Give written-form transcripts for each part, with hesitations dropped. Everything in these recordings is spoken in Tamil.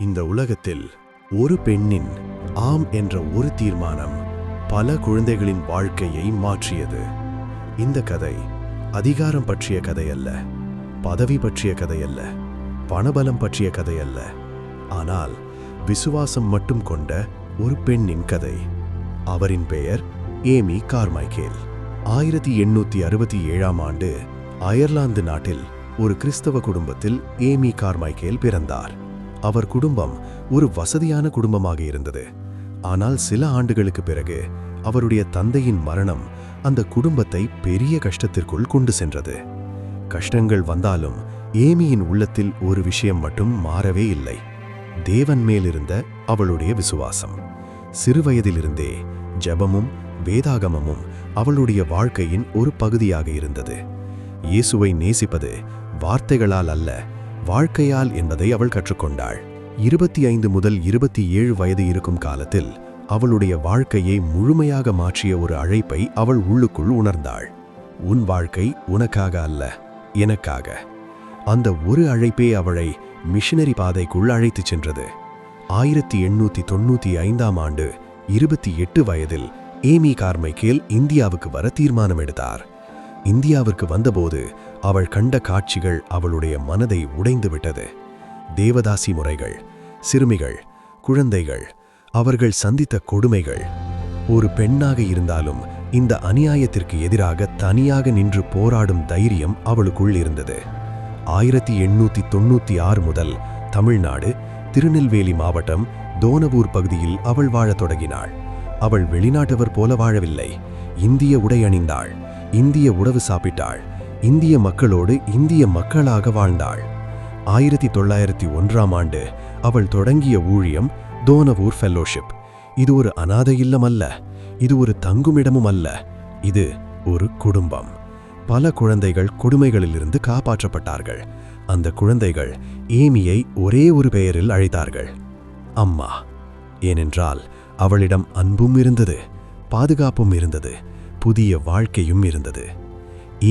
இந்த உலகத்தில் ஒரு பெண்ணின் ஆம் என்ற ஒரு தீர்மானம் பல குழந்தைகளின் வாழ்க்கையை மாற்றியது. இந்த கதை அதிகாரம் பற்றிய கதை அல்ல, பதவி பற்றிய கதை அல்ல, பணபலம் பற்றிய கதை அல்ல, ஆனால் விசுவாசம் மட்டும் கொண்ட ஒரு பெண்ணின் கதை. அவரின் பெயர் ஏமி கார்மைக்கேல். 1867ஆம் ஆண்டு அயர்லாந்து நாட்டில் ஒரு கிறிஸ்தவ குடும்பத்தில் ஏமி கார்மைக்கேல் பிறந்தார். அவர் குடும்பம் ஒரு வசதியான குடும்பமாக இருந்தது. ஆனால் சில ஆண்டுகளுக்கு பிறகு அவருடைய தந்தையின் மரணம் அந்த குடும்பத்தை பெரிய கஷ்டத்திற்குள் கொண்டு சென்றது. கஷ்டங்கள் வந்தாலும் ஏமியின் உள்ளத்தில் ஒரு விஷயம் மட்டும் மாறவே இல்லை: தேவன் மேலிருந்த அவளுடைய விசுவாசம். சிறுவயதிலிருந்தே ஜெபமும் வேதாகமமும் அவளுடைய வாழ்க்கையின் ஒரு பகுதியாக இருந்தது. இயேசுவை நேசிப்பது வார்த்தைகளால் அல்ல, வாழ்க்கையால் என்பதை அவள் கற்றுக்கொண்டாள். 25 முதல் 27 வயது இருக்கும் காலத்தில் அவளுடைய வாழ்க்கையை முழுமையாக மாற்றிய ஒரு அழைப்பை அவள் உள்ளுக்குள் உணர்ந்தாள். உன் வாழ்க்கை உனக்காக அல்ல, எனக்காக. அந்த ஒரு அழைப்பே அவளை மிஷனரி பாதைக்குள் அழைத்துச் சென்றது. 1895ஆம் ஆண்டு 28 வயதில் ஏமி கார்மைக்கேல் இந்தியாவுக்கு வர தீர்மானம் எடுத்தார். இந்தியாவிற்கு வந்தபோது அவள் கண்ட காட்சிகள் அவளுடைய மனதை உடைந்துவிட்டது. தேவதாசி முறைகள், சிறுமிகள், குழந்தைகள், அவர்கள் சந்தித்த கொடுமைகள். ஒரு பெண்ணாக இருந்தாலும் இந்த அநியாயத்திற்கு எதிராக தனியாக நின்று போராடும் தைரியம் அவளுக்குள் இருந்தது. 1896 முதல் தமிழ்நாடு திருநெல்வேலி மாவட்டம் தோனவூர் பகுதியில் அவள் வாழத் தொடங்கினாள். அவள் வெளிநாட்டவர் போல வாழவில்லை. இந்திய உடை அணிந்தாள், இந்திய உணவு சாப்பிட்டாள், இந்திய மக்களோடு இந்திய மக்களாக வாழ்ந்தாள். 1901ஆம் ஆண்டு அவள் தொடங்கிய ஊழியம் தோனவூர் ஃபெல்லோஷிப். இது ஒரு அநாதை இல்லம் அல்ல, இது ஒரு தங்குமிடமும் அல்ல, இது ஒரு குடும்பம். பல குழந்தைகள் கொடுமைகளிலிருந்து காப்பாற்றப்பட்டார்கள். அந்த குழந்தைகள் ஏமியை ஒரே ஒரு பெயரில் அழைத்தார்கள்: அம்மா. ஏனென்றால் அவளிடம் அன்பும் இருந்தது, பாதுகாப்பும் இருந்தது, புதிய வாழ்க்கையும் இருந்தது.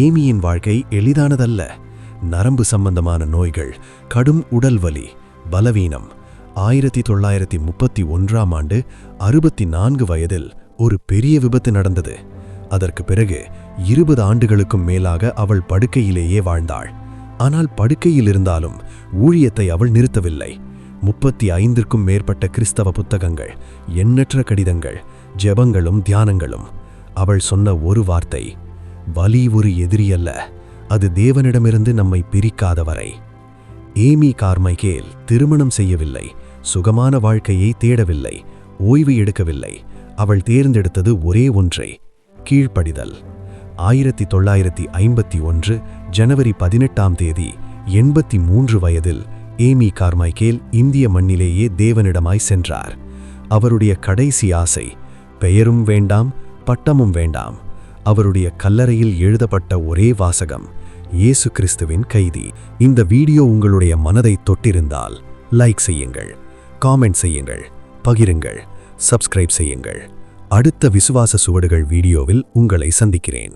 ஏமியின் வாழ்க்கை எளிதானதல்ல. நரம்பு சம்பந்தமான நோய்கள், கடும் உடல் வலி, பலவீனம். 1931ஆம் ஆண்டு 64 வயதில் ஒரு பெரிய விபத்து நடந்தது. அதற்கு பிறகு 20 ஆண்டுகளுக்கும் மேலாக அவள் படுக்கையிலேயே வாழ்ந்தாள். ஆனால் படுக்கையில் இருந்தாலும் ஊழியத்தை அவள் நிறுத்தவில்லை. 35க்கும் மேற்பட்ட கிறிஸ்தவ புத்தகங்கள், எண்ணற்ற கடிதங்கள், ஜெபங்களும் தியானங்களும். அவள் சொன்ன ஒரு வார்த்தை: வலி ஒரு எதிரியல்ல, அது தேவனிடமிருந்து நம்மை பிரிக்காத வரை. ஏமி கார்மைக்கேல் திருமணம் செய்யவில்லை, சுகமான வாழ்க்கையை தேடவில்லை, ஓய்வு எடுக்கவில்லை. அவள் தேர்ந்தெடுத்தது ஒரே ஒன்றை: கீழ்ப்படிதல். 1951 ஜனவரி 18ஆம் தேதி 83 வயதில் ஏமி கார்மைக்கேல் இந்திய மண்ணிலேயே தேவனிடமாய் சென்றார். அவருடைய கடைசி ஆசை பெயரும் வேண்டாம், பட்டமும் வேண்டாம். அவருடைய கல்லறையில் எழுதப்பட்ட ஒரே வாசகம்: இயேசு கிறிஸ்துவின் கைதி. இந்த வீடியோ உங்களுடைய மனதை தொட்டிருந்தால் லைக் செய்யுங்கள், காமெண்ட் செய்யுங்கள், பகிருங்கள், சப்ஸ்கிரைப் செய்யுங்கள். அடுத்த விசுவாச சுவடுகள் வீடியோவில் உங்களை சந்திக்கிறேன்.